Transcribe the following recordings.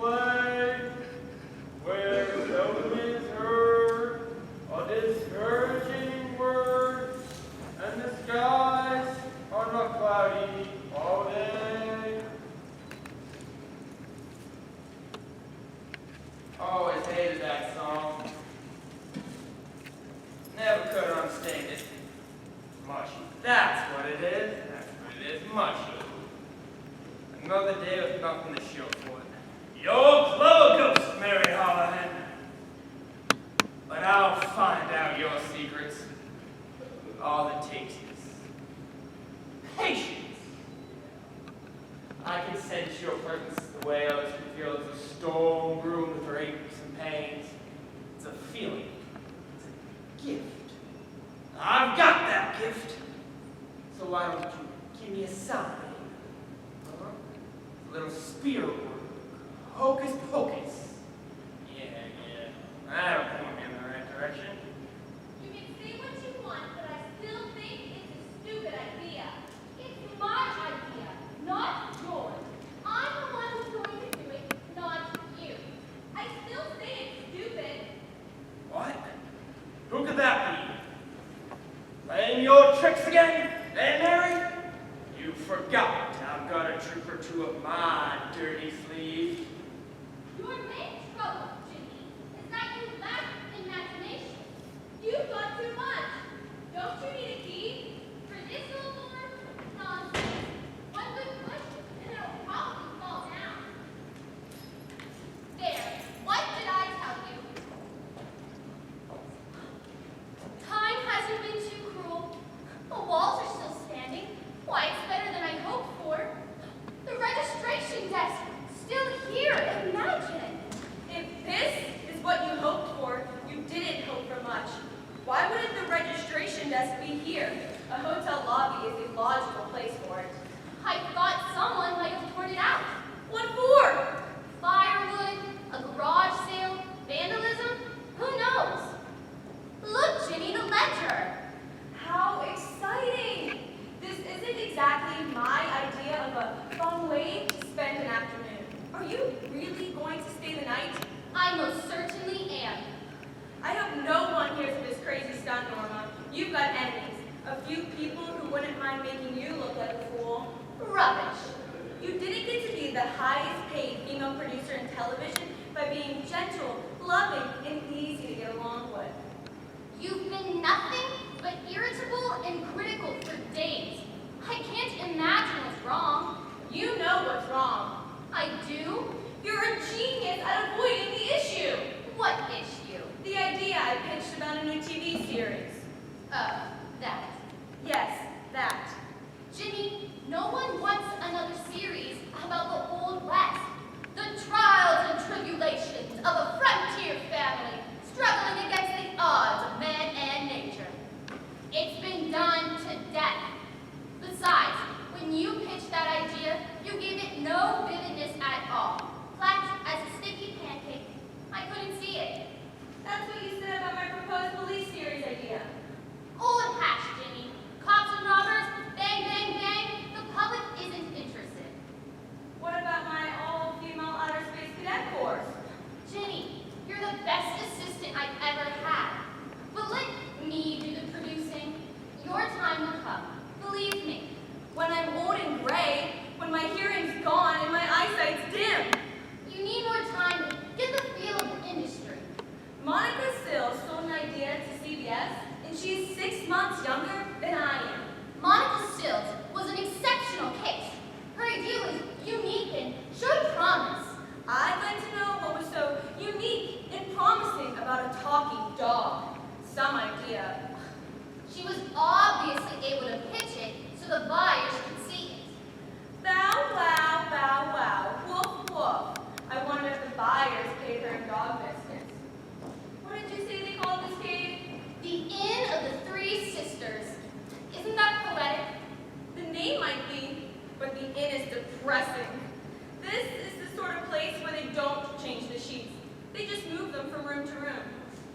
play, where seldom is heard a discouraging word, and the skies are not cloudy all day. Always hated that song. Never could understand it. Mushy. That's what it is. That's what it is. Mushy. Another day with nothing to show for it. Your clever ghost, Mary Holohan. But I'll find out your secrets. All it takes is patience. I can sense your presence the way others can feel it's a storm brewing with her aches and pains. It's a feeling. It's a gift. I've got that gift. So why don't you give me a sign? Huh? A little spear work. Hocus pocus. Yeah. That'll point me in the right direction. You can say what you want, but I still think it's a stupid idea. It's my idea, not yours. I'm the one who's going to do it, not you. I still say it's stupid. What? Who could that be? Playing your tricks again, eh, Mary? You forgot I've got a trick or two up my dirty sleeve. Your main trouble, Jimmy, is that you lack imagination. You've got too much. Don't you need a key? For this little door? Nonsense. One good push, and it'll probably fall down. There. What did I tell you? Time hasn't been too cruel. The walls are still standing. Why, it's better than I hoped for. The registration desk, still here. Imagine. If this is what you hoped for, you didn't hope for much. Why wouldn't the registration desk be here? A hotel lobby is a logical place for it. I thought someone might have torn it out. What for? Firewood, a garage sale, vandalism, who knows? Look, Jimmy, the ledger. How exciting! This isn't exactly my idea of a fun way to spend an afternoon. Are you really going to stay the night? I most certainly am. I hope no one hears of this crazy stunt, Norma. You've got enemies. A few people who wouldn't mind making you look like a fool. Rubbish. You didn't get to be the highest paid female producer in television by being gentle, loving, and easy to get along with. You've been nothing but irritable and critical for days. I can't imagine what's wrong. You know what's wrong. I do? You're a genius at avoiding the issue. What issue? The idea I pitched about a new TV series. That. Yes, that. Jimmy, no one wants another series about the Old West. The trials and tribulations of a frontier family struggling against the odds of man and nature. It's been done to death. Besides, when you pitched that idea, you gave it no vividness at all. Flat as a sticky pancake. I couldn't see it. That's what you said about my proposed police series idea. Old hatch, Jimmy. Cops and robbers, bang, bang, bang. The public isn't interested. What about my all-female outer space cadet course? Jenny, you're the best assistant I've ever had. But let me do the producing. Your time will come. Believe me. When I'm old and gray, when my hearing's gone and my eyesight's dim. You need more time to get the feel of the industry. Monica Sills sold an idea to CBS, and she's 6 months younger than I am. Monica Sills was an exceptional case. Her idea was unique and showed promise. I'd like to know what was so unique and promising about a talking dog. Some idea. She was obviously able to pitch it so the buyers could see it. Bow, wow, bow, wow, woof, woof. I wonder if the buyers paid her in dog biscuits. What did you say they called this cave? The Inn of the Three Sisters. Isn't that poetic? The name might be, but the inn is depressing. This is the sort of place where they don't change the sheets. They just move them from room to room.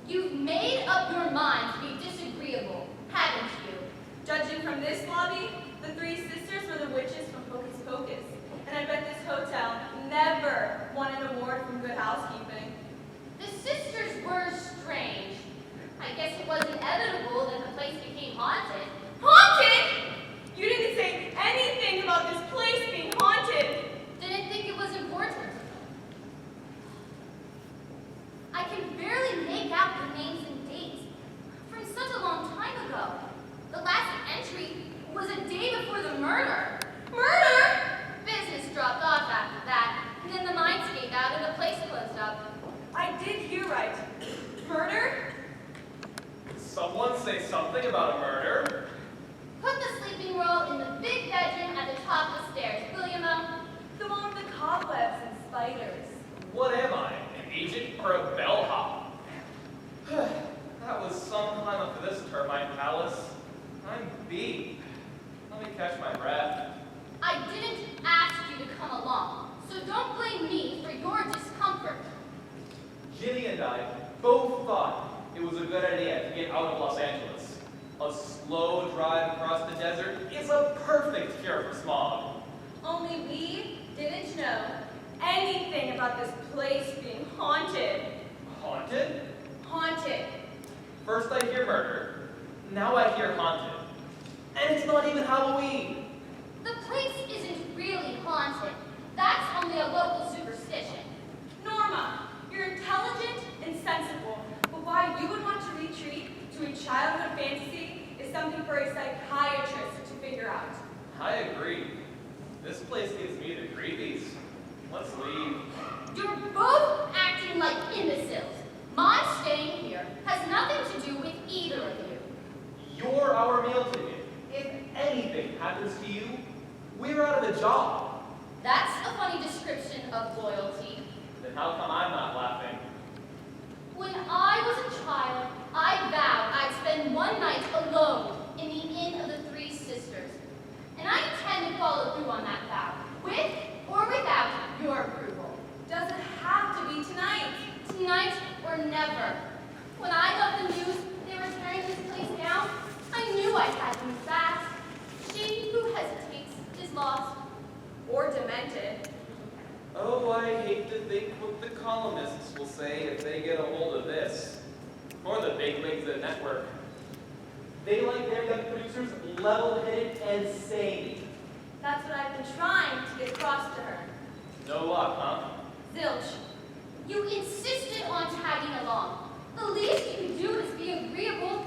You've made up your mind to be disagreeable, haven't you? Judging from this lobby, the Three Sisters were the witches from Hocus Pocus. And I bet this hotel never won an award for guess it was inevitable that the place became haunted. Haunted? You didn't say anything about this place being haunted. Didn't think it was important. I can barely make out the names and dates from such a long time ago. The last entry was a day before the murder. Murder? Business dropped off after that, and then the mines gave out and the place closed up. I did hear right. Murder? Someone say something about a murder. Put the sleeping roll in the big bedroom at the top of the stairs, will you, Mom? The one with the cobwebs and spiders. What am I, an agent or a bellhop? That was some climb up to this termite palace. I'm beat. Let me catch my breath. I didn't ask you to come along, so don't blame me for your discomfort. Ginny and I both thought it was a good idea to get out of Los Angeles. A slow drive across the desert is a perfect cure for smog. Only we didn't know anything about this place being haunted. Haunted? Haunted. First I hear murder, now I hear haunted. And it's not even Halloween. The place isn't really haunted. That's only a local superstition. Norma, you're intelligent and sensible, but why you would want to retreat to a childhood fantasy is something for a psychiatrist to figure out. I agree. This place gives me the creepies. Let's leave. You're both acting like imbeciles. My staying here has nothing to do with either of you. You're our meal ticket. If anything happens to you, we're out of a job. That's a funny description of loyalty. Then how come I'm not laughing? When I was a child, I vowed I'd spend one night alone in the Inn of the Three Sisters. And I intend to follow through on that vow, with or without your approval. Doesn't have to be tonight. Tonight or never. When I got the news they were tearing this place down, I knew I had to move fast. She who hesitates is lost. Or demented. Oh, I hate to think what the columnists will say if they get a hold of this. Or the bigwigs of the network. They like their young producers level-headed and sane. That's what I've been trying to get across to her. No luck, huh? Zilch. You insisted on tagging along. The least you can do is be agreeable.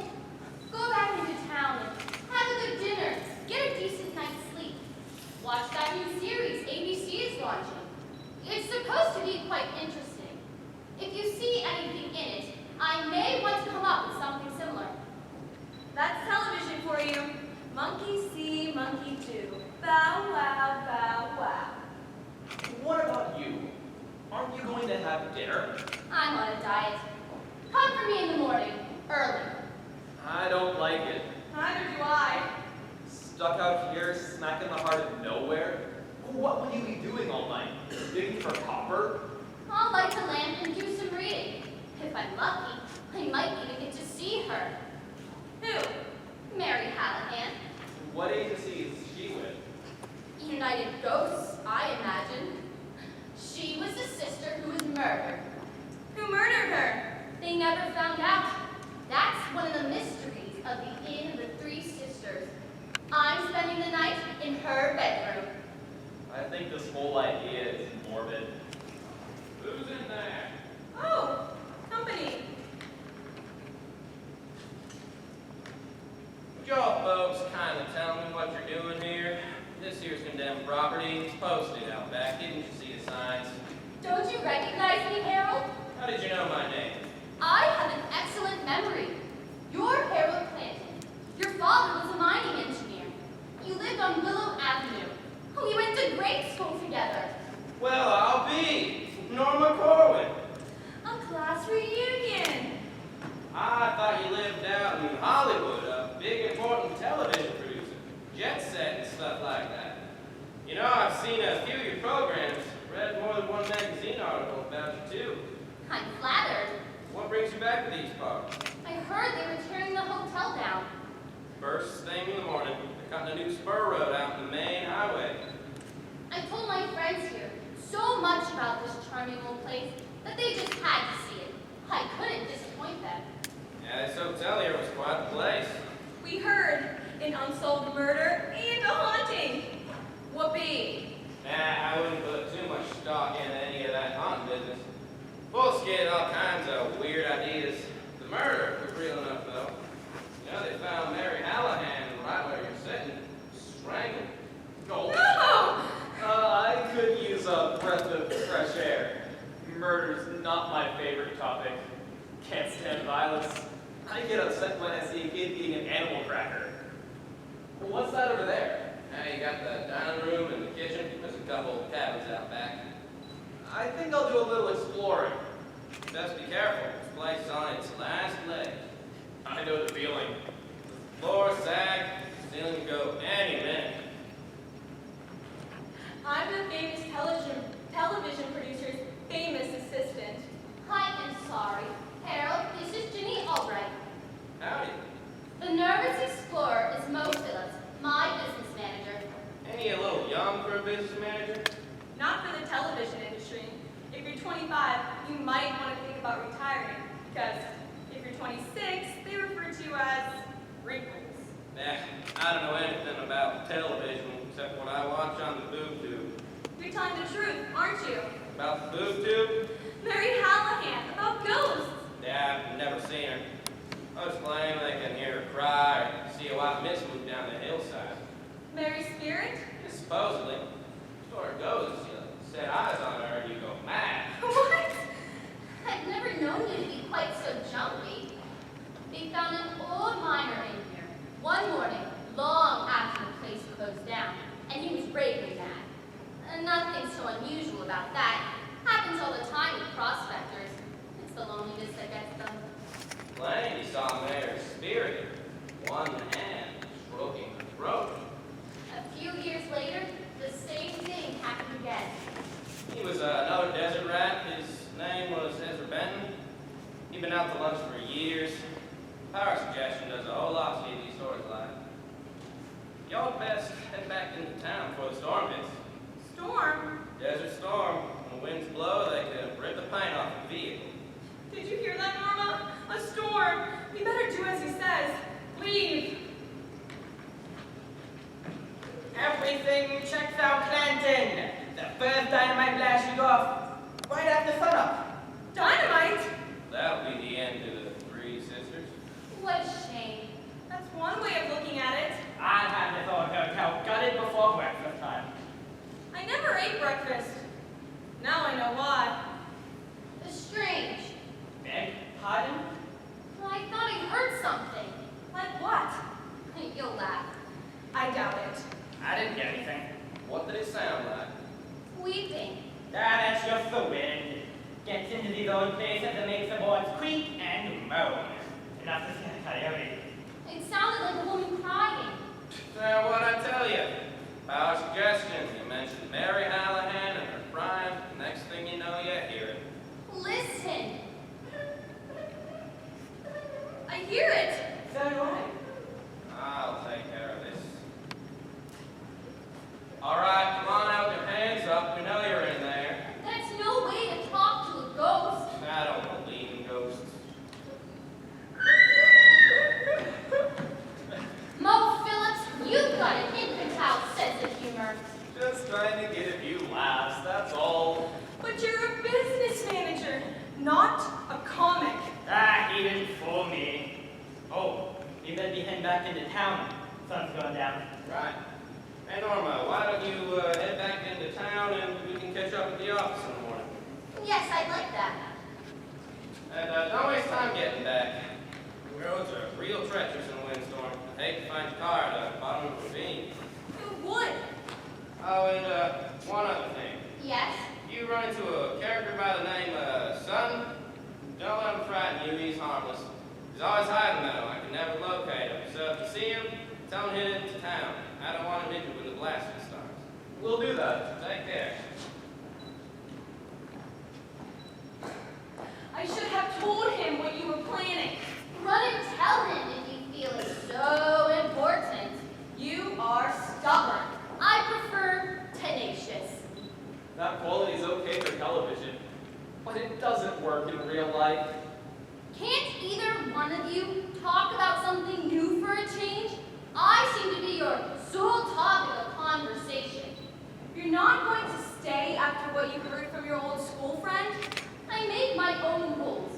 Go back into town and have a good dinner. Get a decent night's sleep. Watch that new series ABC is launching. It's supposed to be quite interesting. If you see anything in it, I may want to come up with something similar. That's television for you. Monkey see, monkey do. Bow wow, bow wow. What about you? Aren't you going to have dinner? I'm on a diet. Come for me in the morning, early. I don't like it. Neither do I. Stuck out here, smack in the heart of nowhere? What would you be doing all night? Digging for copper? I'll light the lamp and do some reading. If I'm lucky, I might even get to see her. Who? Mary Hallahan. What agency is she with? United Ghosts, I imagine. She was the sister who was murdered. Who murdered her? They never found out. That's one of the mysteries of the Inn of the Three Sisters. I'm spending the night in her bedroom. I think this whole idea is morbid. Who's in there? Oh, company. Would y'all folks kind of tell me what you're doing here? This here's condemned property. It's posted out back. Didn't you see the signs? Don't you recognize me, Harold? How did you know my name? I have an excellent memory. You're Harold Clanton. Your father was a mining engineer. You lived on Willow Avenue. We went to grade school together. Well, I'll be Norma Corwin. A class reunion. I thought you lived out in Hollywood, a big important television producer, jet set and stuff like that. You know, I've seen a few of your programs, read more than one magazine article about you too. I'm flattered. What brings you back to these parts? I heard they were tearing the hotel down. First thing in the morning, they're cutting a new spur road out in the main highway. I told my friends here so much about this charming old place that they just had to see it. I couldn't disappoint them. Yeah, this hotel here was quite the place. We heard an unsolved murder and a haunting. Whoopee. Nah, I wouldn't put too much stock into any of that haunting business. Folks get all kinds of weird ideas. The murder was real enough, though. You know, they found Mary Hallahan right where you're sitting, strangled. No. No! I could use a breath of fresh air. Murder's not my favorite topic. Can't stand violence. I get upset when I see a kid eating an animal cracker. What's that over there? Now you got the dining room and the kitchen. There's a couple cabins out back. I think I'll do a little exploring. Just be careful. This place is on its last leg. I know the feeling. The floor sag, the ceiling can go any minute. I'm the famous television producer's famous assistant. Hi, I'm sorry. Harold, this is Ginny Albright. Howdy. The Nervous Explorer is Mo Phillips, my business manager. Ain't you a little young for a business manager? Not for the television industry. If you're 25, you might want to think about retiring, because if you're 26, they refer to you as wrinkles. Nah, I don't know anything about television except what I watch on the boob tube. You're telling the truth, aren't you? About the boob tube? Mary Hallahan, about ghosts. Yeah, I've never seen her. Most claim they can hear her cry or see a white mist move down the hillside. Mary's spirit? Supposedly, story goes, you set eyes on her and you go mad. What? I've never known you to be quite so jumpy. They found an old miner in here one morning, long after the place closed down, and he was raving mad. Nothing so unusual about that. Happens all the time with prospectors. It's the loneliness that gets them. Plain, you saw Mary's spirit, one hand stroking her throat. A few years later, the same thing happened again. He was another desert rat. His name was Ezra Benton. He'd been out to lunch for years. Power suggestion does a whole lot to keep these stories alive. Y'all best head back into town before the storm hits. Storm? Desert storm. When the winds blow, they can rip the paint off the vehicle. Did you hear that, Norma? A storm. We better do as he says. Leave. Everything checks out, Clanton. The first dynamite blast you off right after sunup. Dynamite? That'll be the end of the Three Sisters. What a shame. That's one way of looking at it. I had this old hotel gutted before breakfast time. I never ate breakfast. Now I know why. Strange. Beg pardon? I thought I heard something. Like what? You'll laugh. I doubt it. I didn't get anything. What did it sound like? Weeping. That's just the wind. Gets into these old places and makes the boards creak and moan. Enough to see a coyote. It sounded like a woman crying. Now, what'd I tell you? Power suggestion. You mentioned Mary Hallahan and her crying. Next thing you know, you hear it. Listen. I hear it. So do I. I'll take care of this. All right, come on out, your hands up. We know you're in there. That's no way to talk to a ghost. I don't believe in ghosts. Mo Phillips, you've got an infantile sense of humor. Just trying to get a few laughs, that's all. But you're a business manager, not a comic. Ah, he didn't fool me. Oh, you better be heading back into town. Sun's going down. Right. Hey, Norma, why don't you head back into town and we can catch up at the office in the morning? Yes, I'd like that. And don't waste time getting back. The roads are real treacherous in a windstorm. I hate to find your car at the bottom of a ravine. Who would? Oh, and one other thing. Yes? You run into a character by the name of Sutton, don't let him frighten you. He's harmless. He's always hiding, though. I can never locate him. So if you see him, tell him to head into town. I don't want him hit you with a blasting starts. We'll do that. Take care. I should have told him what you were planning. Run and tell him if you feel it's so important. You are stubborn. I prefer tenacious. That quality's okay for television, but it doesn't work in real life. Can't either one of you talk about something new for a change? I seem to be your sole topic of conversation. You're not going to stay after what you heard from your old school friend? I make my own rules.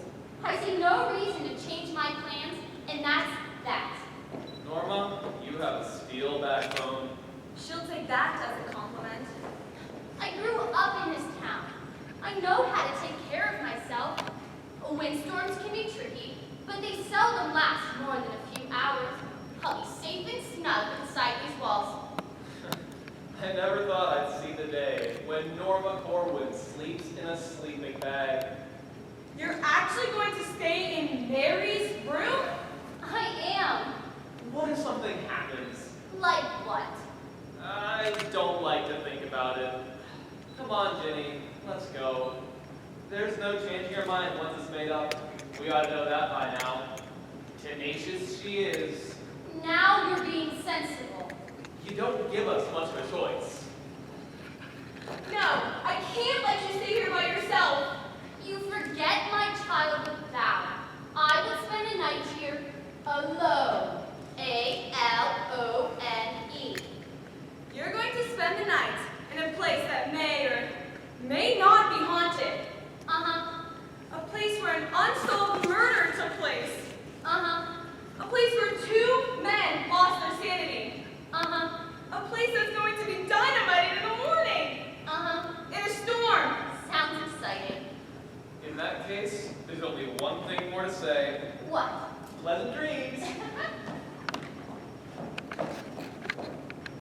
I see no reason to change my plans, and that's that. Norma, you have a steel backbone. She'll take that as a compliment. I grew up in this town. I know how to take care of myself. Windstorms can be tricky, but they seldom last more than a few hours. I'll be safe and snug inside these walls. I never thought I'd see the day when Norma Corwin sleeps in a sleeping bag. You're actually going to stay in Mary's room? I am. What if something happens? Like what? I don't like to think about it. Come on, Jenny, let's go. There's no changing her mind once it's made up. We ought to know that by now. Tenacious she is. Now you're being sensible. You don't give us much of a choice. No, I can't let you stay here by yourself. You forget my childhood vow. I would spend a night here alone. A-L-O-N-E. You're going to spend the night in a place that may or may not be haunted. Uh-huh. A place where an unsolved murder took place. Uh-huh. A place where 2 men lost their sanity. Uh-huh. A place that's going to be dynamited in the morning. Uh-huh. In a storm. Sounds exciting. In that case, there's only one thing more to say. What? Pleasant dreams.